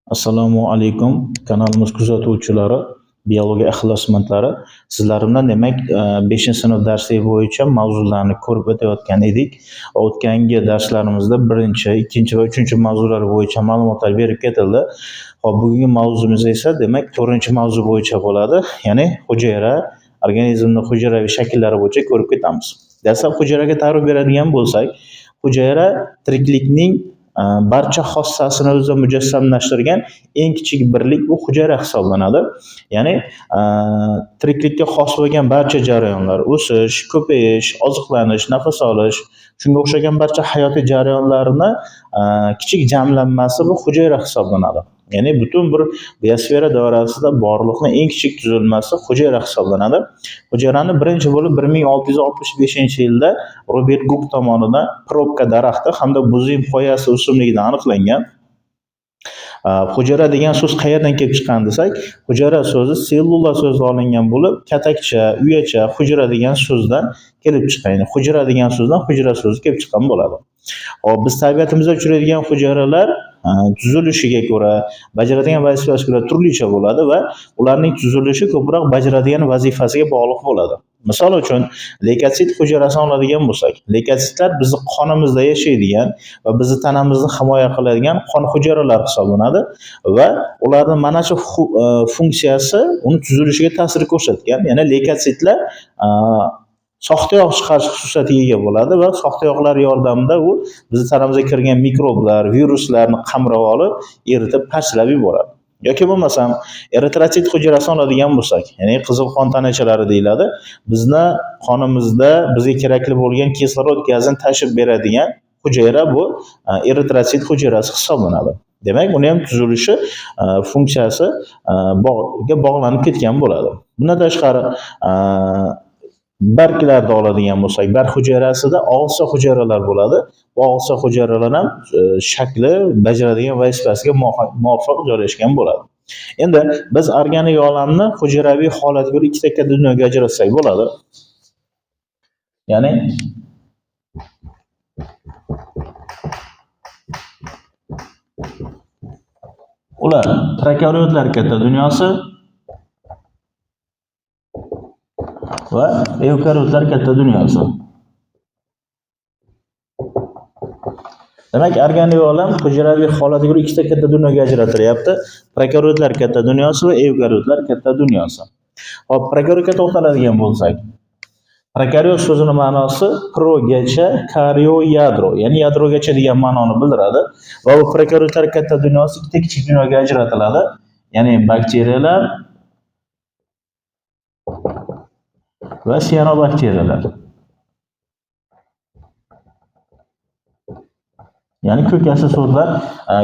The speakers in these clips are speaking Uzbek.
Assalomu alaykum kanalimiz kuzatuvchilari, biologiya ixlosmandlari. Sizlar bilan demak 5-sinf darsligi bo'yicha mavzularni ko'rib o'tayotgan edik. O'tgangi darslarimizda 1-chi, 2-chi va 3-chi mavzular bo'yicha ma'lumotlar berib ketildi. Hop, bugungi mavzumiz esa demak 4-chi mavzu bo'yicha bo'ladi. Ya'ni hujayra, organizmning hujayraviy shakllari bo'yicha ko'rib ketamiz. Dastlab hujayraga ta'rif beradigan bo'lsak, hujayra tiriklikning barcha xossasini o'zida mujassamlashtirgan eng kichik birlik bu hujayra hisoblanadi. Ya'ni tiriklikka xos bo'lgan barcha jarayonlar, o'sish, ko'payish, oziqlanish, nafas olish, shunga o'xshagan barcha hayotiy jarayonlarni kichik jamlanmasi bu hujayra hisoblanadi. Ya'ni butun bir biosfera doirasida borliqning eng kichik tuzilmasi hujayra hisoblanadi. Hujayrani birinchi bo'lib 1665-yilda Robert Guk tomonidan probka daraxti hamda buzim qoyasi o'simligidan aniqlangan. Hujayra degan so'z qayerdan kelib chiqqan desak, hujayra so'zi cellula so'zidan olingan bo'lib, katakcha, uyacha, hujra degan so'zdan kelib chiqqan. Ya'ni hujra degan so'zdan hujra so'zi kelib chiqqan bo'ladi. Hop, biz tabiatimizda uchraydigan hujayralar tuzilishiga ko'ra, bajaradigan vazifasiga ko'ra turlicha bo'ladi va ularning tuzilishi ko'proq bajaradigan vazifasiga bog'liq bo'ladi. Misol uchun, leykotsit hujayrasini oladigan bo'lsak, leykotitlar bizning qonimizda yashaydigan va bizning tanamizni himoya qiladigan qon hujayralari hisoblanadi va ularning mana shu funksiyasi uni tuzilishiga ta'sir ko'rsatgan. Ya'ni leykotitlar soxtayoq chiqarish xususiyatiga ega bo'ladi va soxtayoqlar yordamida u bizning tanamizga kirgan mikroblar, viruslarni qamrab olib, eritib parchalab yuboradi. Yoki bo'lmasam eritrosit hujayrasini oladigan bo'lsak, ya'ni qizil qon tanachalari deyiladi. Bizni qonimizda bizga kerakli bo'lgan kislorod gazini tashib beradigan hujayra bu eritrosit hujayrasi hisoblanadi. Demak, uni ham tuzilishi, funksiyasi bog'lanib ketgan bo'ladi. Bundan tashqari barglarda oladigan bo'lsak, barg hujayrasida og'ilsa hujayralar bo'ladi. Bu og'ilsa hujayralar ham shakli bajaradigan vazifasiga muvofiq joylashgan bo'ladi. Endi biz organik olamni hujayraviy holatiga ko'ra ikkita katta dunyoga ajratsak bo'ladi. Ya'ni ular prokaryotlar katta dunyosi va evkaryotlar katta dunyosi. Demak, organik olam hujayraviy holatiga ko'ra ikkita katta dunyoga ajratilyapti. Prokaryotlar katta dunyosi va evkaryotlar katta dunyosi. Hop, prokaryotga to'xtaladigan bo'lsak, prokaryot so'zining ma'nosi progacha, karyo yadro, ya'ni yadrogacha degan ma'noni bildiradi va bu prokaryotlar katta dunyosi ikkita kichik dunyoga ajratiladi. Ya'ni bakteriyalar va siyanobakteriyalar. Ya'ni ko'kasi so'zlar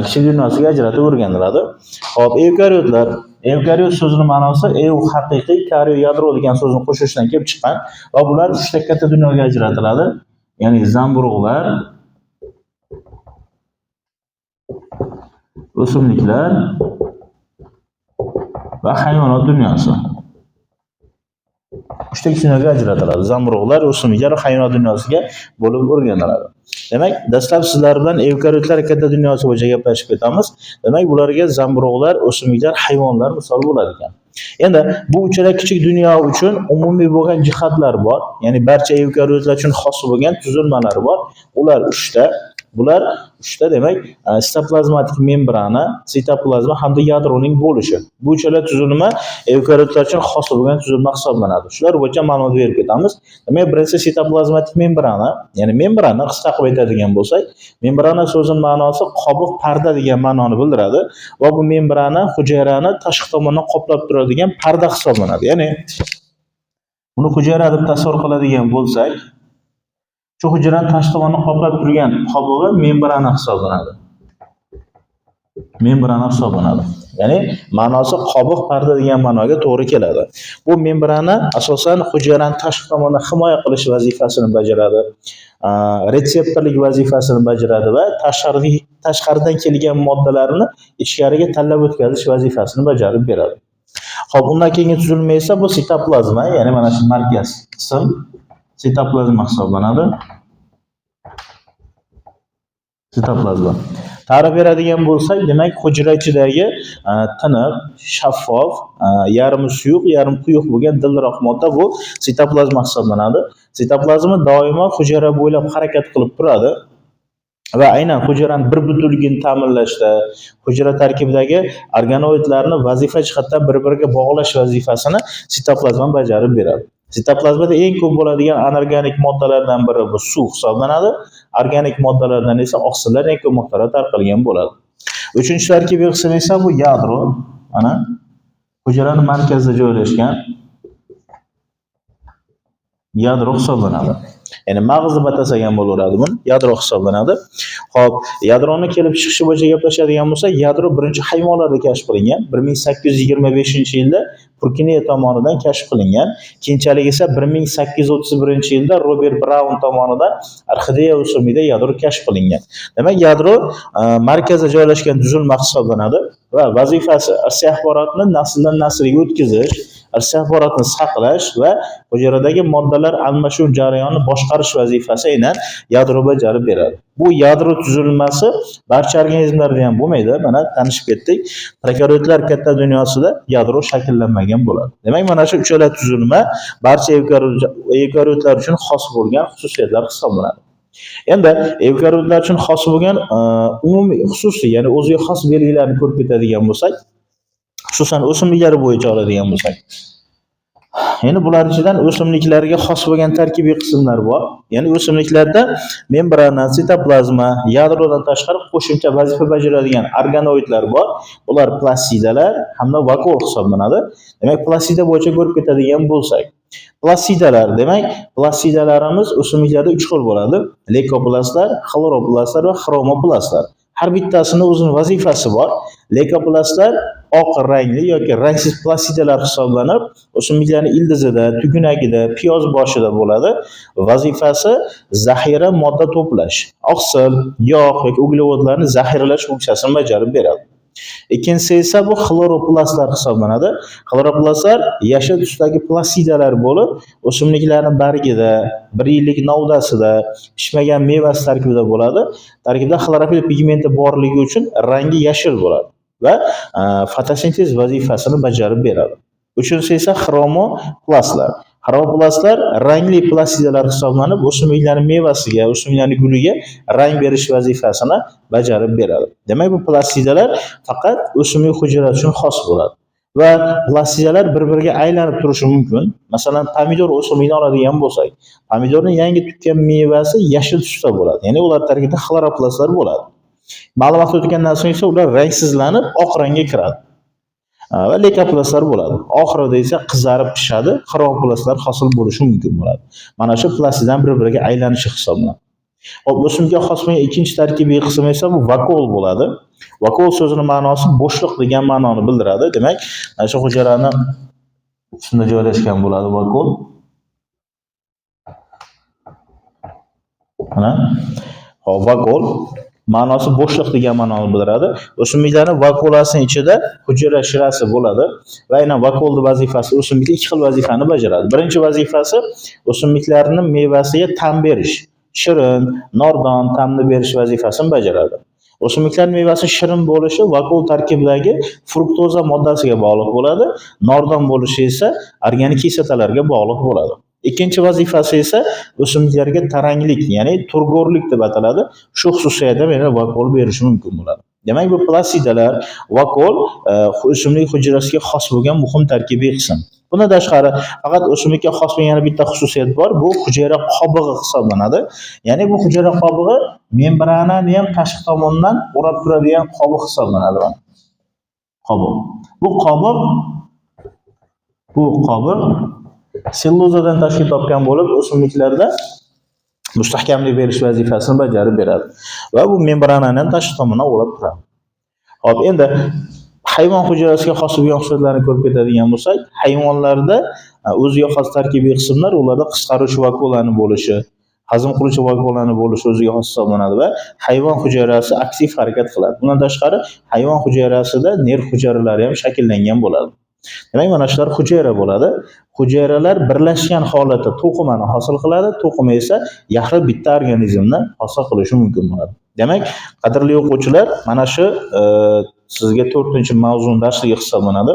kichik dunyosiga ajratib o'rganiladi. Hop, evkaryotlar. Evkaryot so'zining ma'nosi ev haqiqiy, karyo yadro degan so'zning qo'shilishidan kelib chiqqan va bular uchta katta dunyoga ajratiladi. Ya'ni zamburug'lar, o'simliklar va hayvonot dunyosi. Uchta dunyoga ajratiladi. Zamburug'lar, o'simliklar va hayvonot dunyosiga bo'lib o'rganiladi. Demak, dastlab sizlar bilan evkaryotlar katta dunyosi bo'yicha gaplashib ketamiz. Demak, bularga zamburug'lar, o'simliklar, hayvonlar misol bo'ladi ekan. Endi bu uchala kichik dunyo uchun umumiy bo'lgan jihatlar bor. Ya'ni barcha evkaryotlar uchun xos bo'lgan tuzilmalar bor. Ular 3ta. Bular 3ta demak, sitoplazmatik membrana, sitoplazma hamda yadroning bo'lishi. Bu uchala tuzilma evkaryotlar uchun xos bo'lgan tuzilma hisoblanadi. Shular bo'yicha ma'lumot berib ketamiz. Demak, birinchisi sitoplazmatik membrana, ya'ni membrana qisqa qilib aytadigan bo'lsak, membrana so'zining ma'nosi qobiq, parda degan ma'noni bildiradi va bu membrana hujayrani tashqi tomondan qoplab turadigan parda hisoblanadi. Ya'ni buni hujayra deb tasavvur qiladigan bo'lsak, shu hujayraning tashqi tomonini qoplab turgan qobig'i membrana hisoblanadi. Membrana hisoblanadi. Ya'ni ma'nosi qobiq, parda degan ma'noga to'g'ri keladi. Bu membrana asosan hujayraning tashqi tomonini himoya qilish vazifasini bajaradi. Retseptorlik vazifasini bajaradi va tashqaridan kelgan moddalarni ichkariga tanlab o'tkazish vazifasini bajarib beradi. Xo'p, undan keyingi tuzilma esa bu sitoplazma, ya'ni mana shu markaz qism sitoplazma hisoblanadi. Sitoplazma. Ta'rif beradigan bo'lsak, demak hujra ichidagi tiniq, shaffof, yarmi suyuq, yarim quyuq bo'lgan dildiroq modda bu sitoplazma hisoblanadi. Sitoplazma doimo hujra bo'ylab harakat qilib turadi va aynan hujraning bir butunligini ta'minlashda, hujra tarkibidagi organoidlarni vazifa jihatdan bir-biriga bog'lash vazifasini sitoplazma bajarib beradi. Sitoplazmada eng ko'p bo'ladigan anorganik moddalardan biri bu suv hisoblanadi. Organik moddalardan esa oqsillar eng ko'p miqdorda tarqalgan bo'ladi. Uchinchi tarkibiy qism esa bu yadro. Mana hujraning markazida joylashgan yadro hisoblanadi. Ya'ni mag'iz deb atasak ham bo'laveradi buni. Yadro hisoblanadi. Xo'p, yadroning kelib chiqishi bo'yicha gaplashadigan bo'lsak, yadro birinchi hayvonlarda kashf qilingan. 1825-yilda Purkinye tomonidan kashf qilingan. Keyinchalik esa 1831-yilda Robert Braun tomonidan Orxideya o'simlikda yadro kashf qilingan. Demak, yadro markazda joylashgan tuzilma hisoblanadi va vazifasi irsiy axborotni nasldan naslga o'tkazish, irsiy axborotni saqlash va hujradagi moddalar almashuv jarayonini boshqarish vazifasi aynan yadro bajarib beradi. Bu yadro tuzilmasi barcha organizmlarda ham bo'lmaydi. Mana tanishib ketdik. Prokaryotlar katta dunyosida yadro shakllanmagan bo'ladi. Demak, mana shu uchala tuzilma barcha evkaryotlar uchun xos bo'lgan xususiyatlar hisoblanadi. Endi evkaryotlar uchun xos bo'lgan umumiy xususiy, ya'ni o'ziga xos belgilarni ko'rib ketadigan bo'lsak, xususan o'simliklari bo'yicha oladigan bo'lsak, ya'ni bular ichidan o'simliklarga xos bo'lgan tarkibiy qismlar bor. Ya'ni o'simliklarda membrana, sitoplazma, yadrodan tashqari qo'shimcha vazifa bajaradigan organoidlar bor. Ular plastidalar hamda vakol hisoblanadi. Demak, plastida bo'yicha ko'rib ketadigan bo'lsak, plastidalar, demak, plastidalarimiz o'simliklarda 3 xil bo'ladi: leykoplastlar, xloroplastlar va xromoplastlar. Har bittasini o'zining vazifasi bor. Leykoplastlar oq rangli yoki rangsiz plastidalar hisoblanib, o'simliklarning ildizida, tugunagida, piyoz boshida bo'ladi. Vazifasi zaxira modda to'plash, oqsil, yog' yoki uglevodlarni zaxiralash funksiyasini bajarib beradi. Ikkinchisi esa bu xloroplastlar hisoblanadi. Xloroplastlar yashil tusdagi plastidalar bo'lib, o'simliklarning bargida, 1 yillik novdasida, pishmagan mevasi tarkibida bo'ladi. Tarkibida xlorofil pigmenti borligi uchun rangi yashil bo'ladi va fotosintez vazifasini bajarib beradi. Uchinchisi esa xromoplastlar. Xromoplastlar rangli plastidalar hisoblanib, o'simliklarning mevasiga, o'simliklarning guliga rang berish vazifasini bajarib beradi. Demak, bu plastidalar faqat o'simlik hujayrasi uchun xos bo'ladi va plastidalar bir-biriga aylanib turishi mumkin. Masalan, pomidor o'simligini oladigan bo'lsak, pomidorning yangi tukkan mevasi yashil tusda bo'ladi. Ya'ni ular tarkibida xloroplastlar bo'ladi. Ma'lum vaqt o'tgandan so'ng esa ular rangsizlanib oq rangga kiradi. Va leykoplastlar bo'ladi. Oxirida esa qizarib pishadi, xromoplastlar hosil bo'lishi mumkin bo'ladi. Mana shu plastidadan bir-biriga aylanishi hisoblanadi. Hop, o'simlikka xos bo'lgan ikkinchi tarkibiy qism esa bu vakol bo'ladi. Vakol so'zining ma'nosi bo'shliq degan ma'noni bildiradi. Demak, mana shu hujayrani ustida joylashgan bo'ladi vakol. Mana hop, vakol ma'nosi bo'shliq degan ma'noni bildiradi. O'simliklarning vakulasining ichida hujra shirasi bo'ladi va aynan vakolning vazifasi o'simlikda 2 xil vazifani bajaradi. Birinchi vazifasi o'simliklarning mevasiga ta'm berish, shirin, nordon ta'mni berish vazifasini bajaradi. O'simliklar mevasi shirin bo'lishi vakol tarkibidagi fruktoza moddasiga bog'liq bo'ladi. Nordon bo'lishi esa organik kislotalarga bog'liq bo'ladi. Ikkinchi vazifasi esa o'simliklarga taranglik, ya'ni turg'orlik deb ataladi. Shu xususiyatda yana vakol berishi mumkin bo'ladi. Demak, bu plastidalar, vakol o'simlik hujrasiga xos bo'lgan muhim tarkibiy qism. Bundan tashqari, faqat o'simlikka xos bo'lgan yana bitta xususiyat bor. Bu hujayra qobig'i hisoblanadi. Ya'ni bu hujayra qobig'i membranani ham tashqi tomondan o'rab turadigan qobiq hisoblanadi. Qobiq. Bu qobiq sellulozadan tashkil topgan bo'lib, o'simliklarda mustahkamlik berish vazifasini bajarib beradi va bu membranani ham tashqi tomondan o'rab turadi. Hop, endi hayvon hujayrasiga xos bo'lgan xususiyatlarni ko'rib ketadigan bo'lsak, hayvonlarda o'ziga xos tarkibiy qismlar, ularda qisqaruvchi vakullarni bo'lishi, hazm qiluvchi vakullarni bo'lishi o'ziga xos hisoblanadi va hayvon hujayrasi aktiv harakat qiladi. Bundan tashqari, hayvon hujayrasida nerv hujayralari ham shakllangan bo'ladi. Demak, mana shular hujayra bo'ladi. Hujayralar birlashgan holatda to'qimani hosil qiladi. To'qima esa yaxlit bitta organizmni hosil qilishi mumkin bo'ladi. Demak, qadrli o'quvchilar, mana shu sizga 4-mavzuni darsligi hisoblanadi.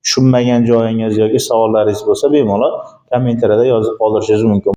Tushunmagan joyingiz yoki savollaringiz bo'lsa, bemalol kommentariyada yozib qoldirishingiz mumkin.